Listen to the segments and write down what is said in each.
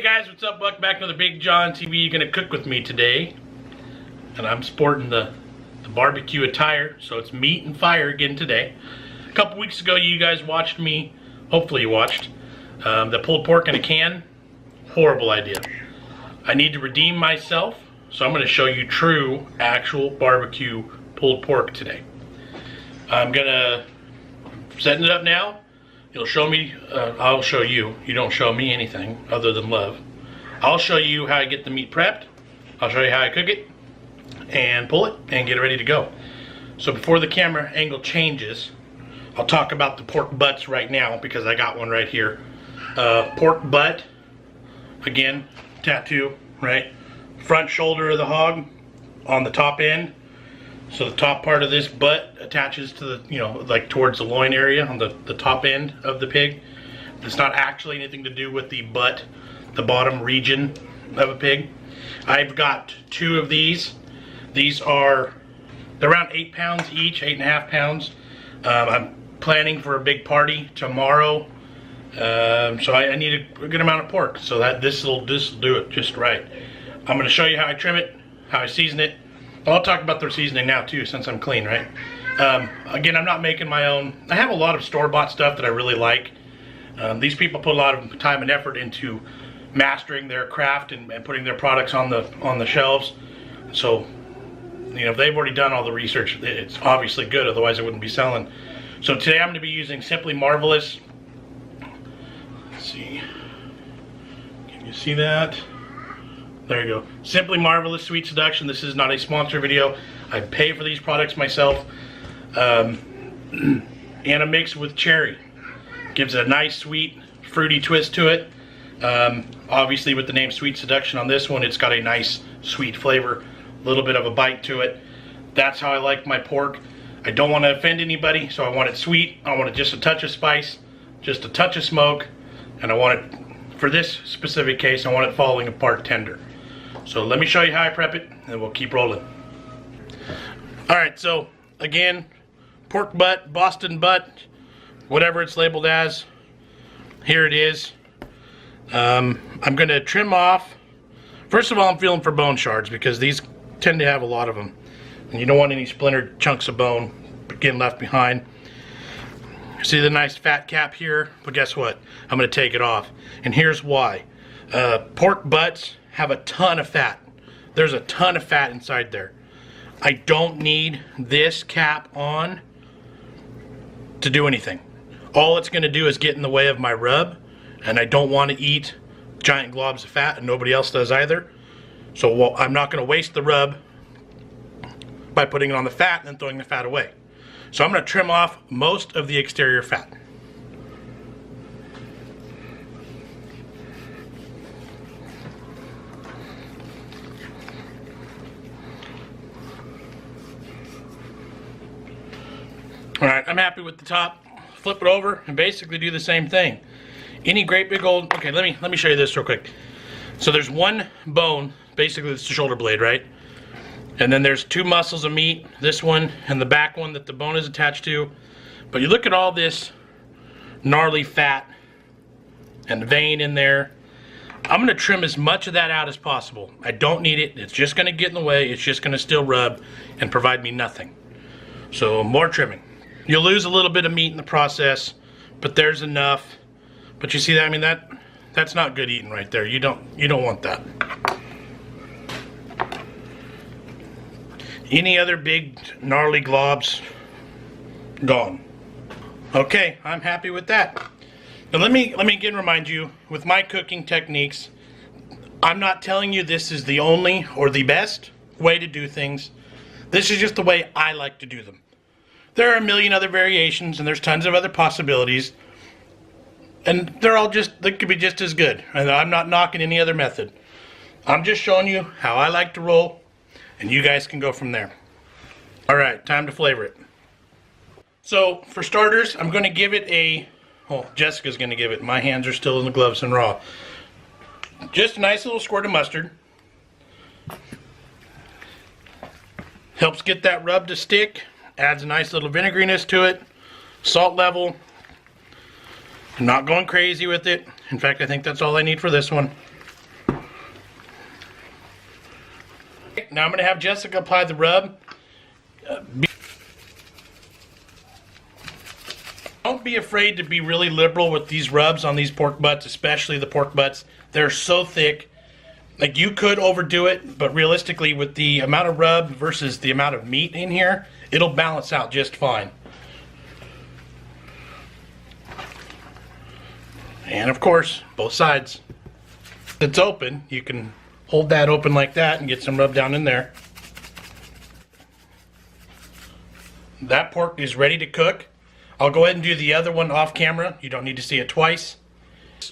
Hey guys, what's up? Welcome back to the BigJon TV. You're gonna cook with me today, and I'm sporting the barbecue attire, so it's meat and fire again today. A couple weeks ago, you guys watched me. Hopefully, you watched the pulled pork in a can. Horrible idea. I need to redeem myself, so I'm gonna show you true, actual barbecue pulled pork today. I'm gonna setting it up now. You'll show me, I'll show you. You don't show me anything other than love. I'll show you how I get the meat prepped. I'll show you how I cook it and pull it and get it ready to go. So before the camera angle changes, I'll talk about the pork butts right now because I got one right here. Pork butt, again, tattoo, right? Front shoulder of the hog on the top end. So the top part of this butt attaches to the, like towards the loin area on the top end of the pig. It's not actually anything to do with the butt, the bottom region of a pig. I've got 2 of these. They're around 8 pounds each, 8.5 pounds. I'm planning for a big party tomorrow. So I need a good amount of pork. So this will do it just right. I'm gonna show you how I trim it, how I season it. I'll talk about the seasoning now too, since I'm clean, right? Again, I'm not making my own. I have a lot of store-bought stuff that I really like. These people put a lot of time and effort into mastering their craft and putting their products on the shelves. So, if they've already done all the research, it's obviously good. Otherwise, it wouldn't be selling. So today, I'm going to be using Simply Marvelous. Let's see. Can you see that? There you go. Simply Marvelous Sweet Seduction. This is not a sponsor video. I pay for these products myself. And a mix with cherry. Gives it a nice, sweet, fruity twist to it. Obviously, with the name Sweet Seduction on this one, it's got a nice, sweet flavor. A little bit of a bite to it. That's how I like my pork. I don't want to offend anybody, so I want it sweet. I want it just a touch of spice, just a touch of smoke. And I want it, for this specific case, I want it falling apart tender. So let me show you how I prep it, and we'll keep rolling. Alright, so again, pork butt, Boston butt, whatever it's labeled as, here it is. I'm going to trim off. First of all, I'm feeling for bone shards because these tend to have a lot of them. And you don't want any splintered chunks of bone getting left behind. See the nice fat cap here? But guess what? I'm going to take it off. And here's why. Pork butts have a ton of fat. There's a ton of fat inside there. I don't need this cap on to do anything. All it's going to do is get in the way of my rub, and I don't want to eat giant globs of fat, and nobody else does either. So I'm not going to waste the rub by putting it on the fat and then throwing the fat away. So I'm going to trim off most of the exterior fat. Alright, I'm happy with the top. Flip it over and basically do the same thing. Any great big old, okay, let me show you this real quick. So there's one bone, basically it's the shoulder blade, right? And then there's 2 muscles of meat, this one and the back one that the bone is attached to. But you look at all this gnarly fat and vein in there. I'm gonna trim as much of that out as possible. I don't need it, it's just gonna get in the way, it's just gonna still rub and provide me nothing. So more trimming. You'll lose a little bit of meat in the process, but there's enough. But you see that? I mean, that's not good eating right there. You don't want that. Any other big gnarly globs, gone. Okay, I'm happy with that. Now let me again remind you, with my cooking techniques, I'm not telling you this is the only or the best way to do things. This is just the way I like to do them. There are a million other variations, and there's tons of other possibilities, and they could be just as good. And I'm not knocking any other method. I'm just showing you how I like to roll, and you guys can go from there. Alright, time to flavor it. So, for starters, I'm going to give it Jessica's going to give it. My hands are still in the gloves and raw. Just a nice little squirt of mustard. Helps get that rub to stick. Adds a nice little vinegariness to it. Salt level. I'm not going crazy with it. In fact, I think that's all I need for this one. Now I'm going to have Jessica apply the rub. Don't be afraid to be really liberal with these rubs on these pork butts, especially the pork butts. They're so thick. Like, you could overdo it, but realistically, with the amount of rub versus the amount of meat in here, it'll balance out just fine. And of course, both sides. If it's open, you can hold that open like that and get some rub down in there. That pork is ready to cook. I'll go ahead and do the other one off camera. You don't need to see it twice.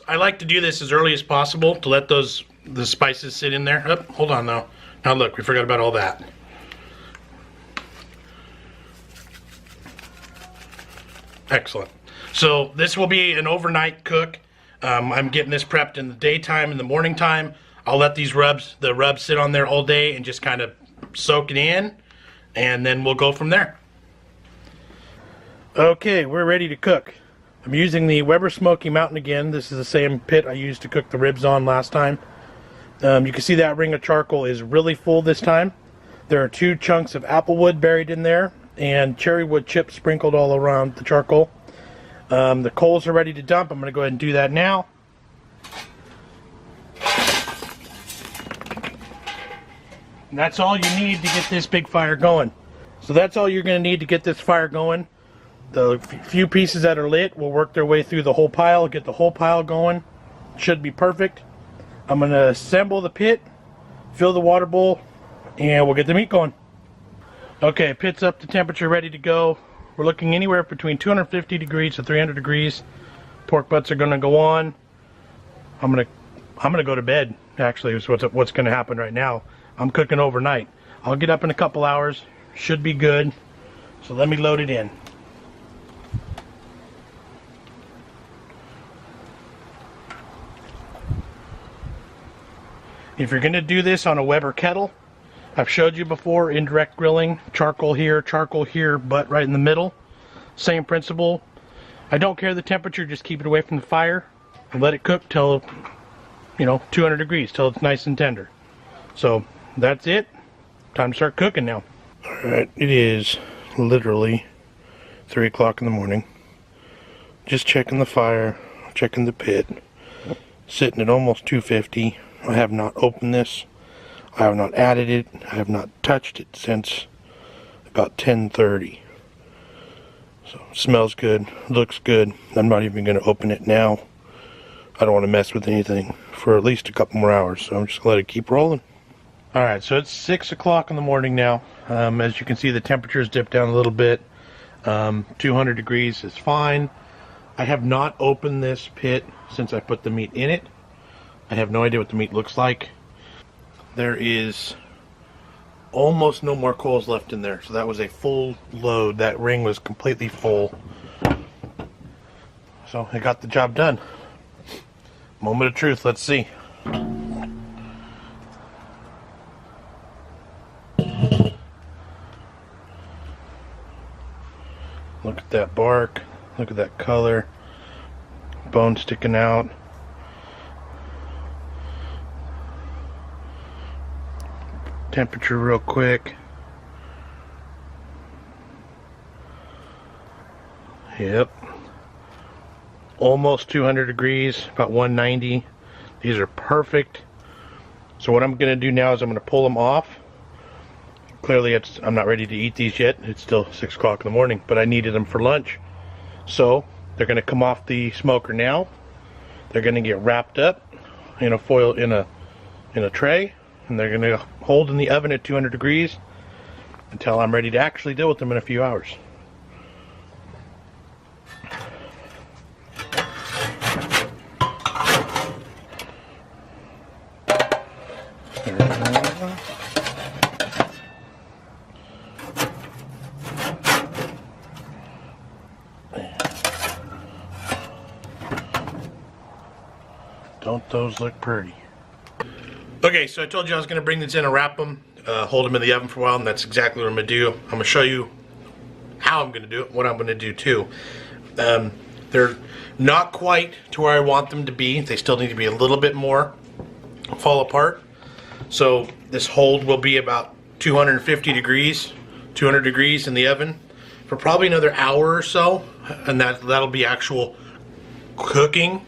I like to do this as early as possible to let the spices sit in there. Oh, hold on though. Now look, we forgot about all that. Excellent. So this will be an overnight cook. I'm getting this prepped in the daytime, in the morning time. I'll let the rubs sit on there all day and just kind of soak it in, and then we'll go from there. Okay, we're ready to cook. I'm using the Weber Smoky Mountain again. This is the same pit I used to cook the ribs on last time. You can see that ring of charcoal is really full this time. There are 2 chunks of applewood buried in there and cherry wood chips sprinkled all around the charcoal. The coals are ready to dump. I'm going to go ahead and do that now. And that's all you need to get this big fire going. So that's all you're going to need to get this fire going. The few pieces that are lit will work their way through the whole pile, get the whole pile going. Should be perfect. I'm going to assemble the pit, fill the water bowl, and we'll get the meat going. Okay, pit's up to temperature, ready to go. We're looking anywhere between 250 degrees to 300 degrees. Pork butts are going to go on. I'm gonna go to bed, actually, is what's going to happen right now. I'm cooking overnight. I'll get up in a couple hours. Should be good. So let me load it in. If you're going to do this on a Weber kettle, I've showed you before, indirect grilling, charcoal here, butt right in the middle. Same principle. I don't care the temperature, just keep it away from the fire and let it cook till, 200 degrees, till it's nice and tender. So that's it. Time to start cooking now. Alright, it is literally 3 o'clock in the morning. Just checking the fire, checking the pit. Sitting at almost 250. I have not opened this. I have not added it. I have not touched it since about 10:30. So smells good, looks good. I'm not even going to open it now. I don't want to mess with anything for at least a couple more hours, so I'm just going to let it keep rolling. Alright, so it's 6 o'clock in the morning now. As you can see, the temperature's dipped down a little bit. 200 degrees is fine. I have not opened this pit since I put the meat in it. I have no idea what the meat looks like. There is almost no more coals left in there, so that was a full load. That ring was completely full. So I got the job done. Moment of truth, let's see. Look at that bark, look at that color, bone sticking out. Temperature real quick. Yep. Almost 200 degrees, about 190. These are perfect. So what I'm going to do now is I'm going to pull them off. Clearly I'm not ready to eat these yet. It's still 6 o'clock in the morning, but I needed them for lunch. So they're going to come off the smoker now. They're going to get wrapped up in a foil, in a tray. And they're going to hold in the oven at 200 degrees until I'm ready to actually deal with them in a few hours. Don't those look pretty? Okay, so I told you I was going to bring these in and wrap them, hold them in the oven for a while, and that's exactly what I'm going to do. I'm going to show you how I'm going to do it, what I'm going to do too. They're not quite to where I want them to be. They still need to be a little bit more fall apart. So this hold will be about 250 degrees, 200 degrees in the oven for probably another hour or so, and that'll be actual cooking,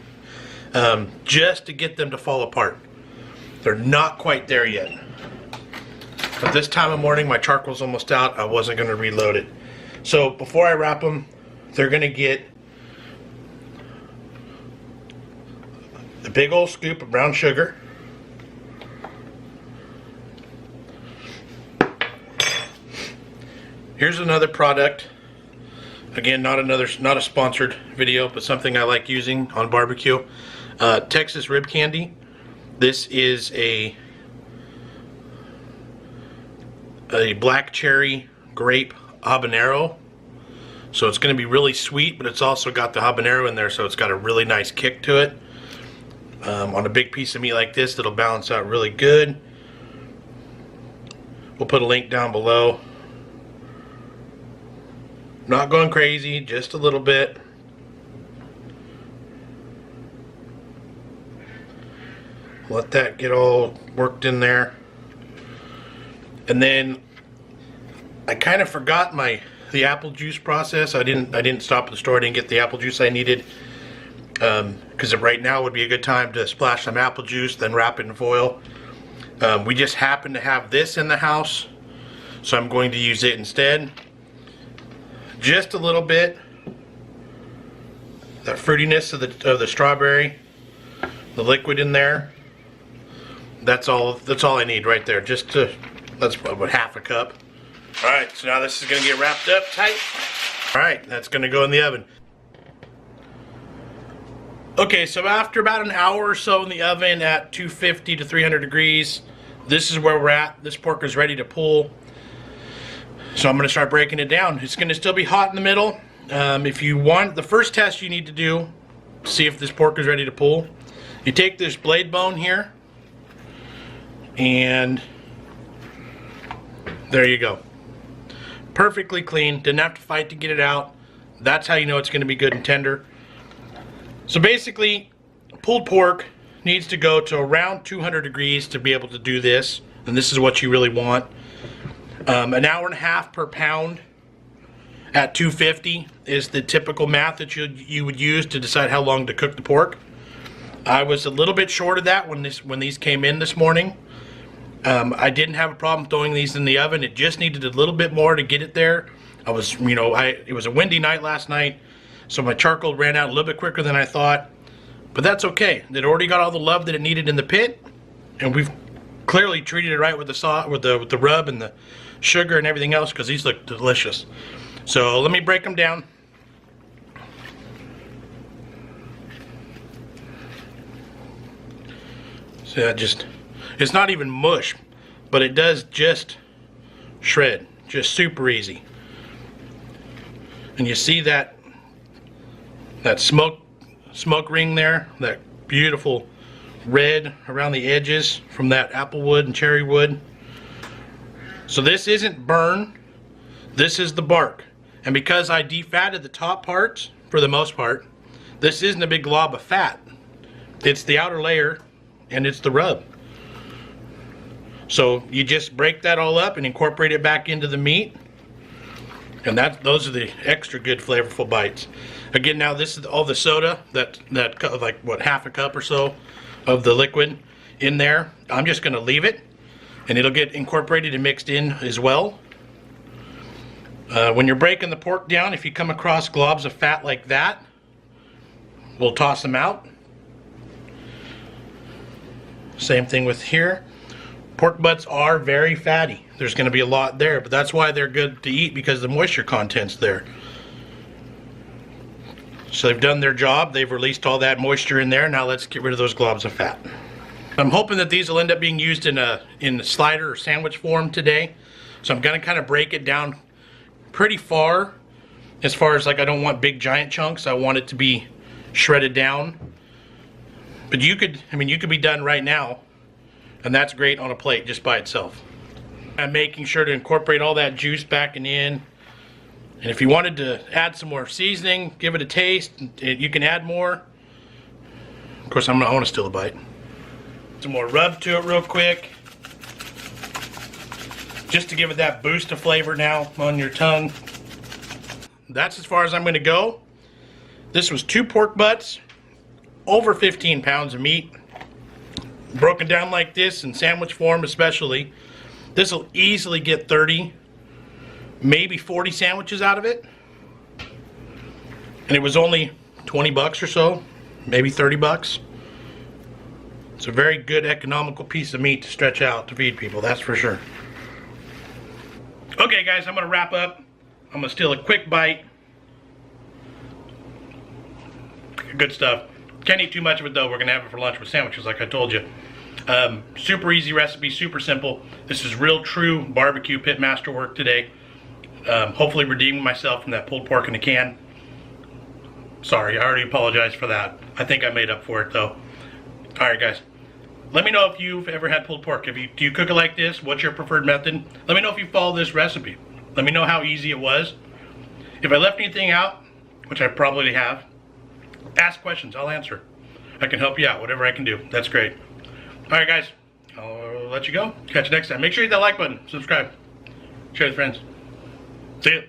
just to get them to fall apart. They're not quite there yet. At this time of morning, my charcoal's almost out. I wasn't going to reload it. So before I wrap them, they're going to get a big old scoop of brown sugar. Here's another product. Again, not a sponsored video, but something I like using on barbecue. Texas rib candy. This is a black cherry grape habanero. So it's going to be really sweet, but it's also got the habanero in there, so it's got a really nice kick to it. On a big piece of meat like this, that'll balance out really good. We'll put a link down below. Not going crazy, just a little bit. Let that get all worked in there. And then I kind of forgot the apple juice process. I didn't stop at the store. I didn't get the apple juice I needed. Because right now would be a good time to splash some apple juice, then wrap it in foil. We just happen to have this in the house, so I'm going to use it instead. Just a little bit. That fruitiness of the strawberry, the liquid in there. That's all I need right there. That's about half a cup. All right, so now this is going to get wrapped up tight. All right, that's going to go in the oven. Okay, so after about an hour or so in the oven at 250 to 300 degrees, this is where we're at. This pork is ready to pull. So I'm going to start breaking it down. It's going to still be hot in the middle. If you want, the first test you need to do, see if this pork is ready to pull. You take this blade bone here, and there you go. Perfectly clean. Didn't have to fight to get it out. That's how you know it's going to be good and tender. So basically, pulled pork needs to go to around 200 degrees to be able to do this, and this is what you really want. An hour and a half per pound at 250 is the typical math that you would use to decide how long to cook the pork. I was a little bit short of that when these came in this morning. I didn't have a problem throwing these in the oven. It just needed a little bit more to get it there. It was a windy night last night, so my charcoal ran out a little bit quicker than I thought. But that's okay. It already got all the love that it needed in the pit, and we've clearly treated it right with the rub and the sugar and everything else, because these look delicious. So let me break them down. So it's not even mush, but it does just shred, just super easy. And you see that smoke ring there, that beautiful red around the edges from that apple wood and cherry wood. So this isn't burn, this is the bark. And because I defatted the top parts, for the most part, this isn't a big glob of fat. It's the outer layer and it's the rub. So you just break that all up and incorporate it back into the meat. And those are the extra good flavorful bites. Again, now this is all the soda, that like what, half a cup or so of the liquid in there. I'm just gonna leave it, and it'll get incorporated and mixed in as well. When you're breaking the pork down, if you come across globs of fat like that, we'll toss them out. Same thing with here. Pork butts are very fatty. There's going to be a lot there, but that's why they're good to eat, because the moisture content's there. So they've done their job. They've released all that moisture in there. Now let's get rid of those globs of fat. I'm hoping that these will end up being used in a slider or sandwich form today. So I'm going to kind of break it down pretty far. As far as, like, I don't want big giant chunks. I want it to be shredded down. But you could be done right now, and that's great on a plate just by itself. I'm making sure to incorporate all that juice back in. And if you wanted to add some more seasoning, give it a taste, you can add more. Of course, I want to steal a bite. Some more rub to it real quick. just to give it that boost of flavor now on your tongue. That's as far as I'm going to go. This was 2 pork butts, over 15 pounds of meat, broken down like this in sandwich form especially. This will easily get 30, maybe 40 sandwiches out of it. And it was only 20 bucks or so, maybe 30 bucks. It's a very good economical piece of meat to stretch out to feed people, that's for sure. Okay guys, I'm gonna wrap up. I'm gonna steal a quick bite. Good stuff. Can't eat too much of it though. We're gonna have it for lunch with sandwiches like I told you. Super easy recipe, super simple. This is real true barbecue pitmaster work today. Hopefully redeeming myself from that pulled pork in a can. Sorry, I already apologized for that. I think I made up for it though. Alright guys, let me know if you've ever had pulled pork. Do you cook it like this? What's your preferred method? Let me know if you follow this recipe. Let me know how easy it was. If I left anything out, which I probably have, ask questions, I'll answer. I can help you out, whatever I can do. That's great. Alright guys, I'll let you go. Catch you next time. Make sure you hit that like button, subscribe, share with friends. See ya.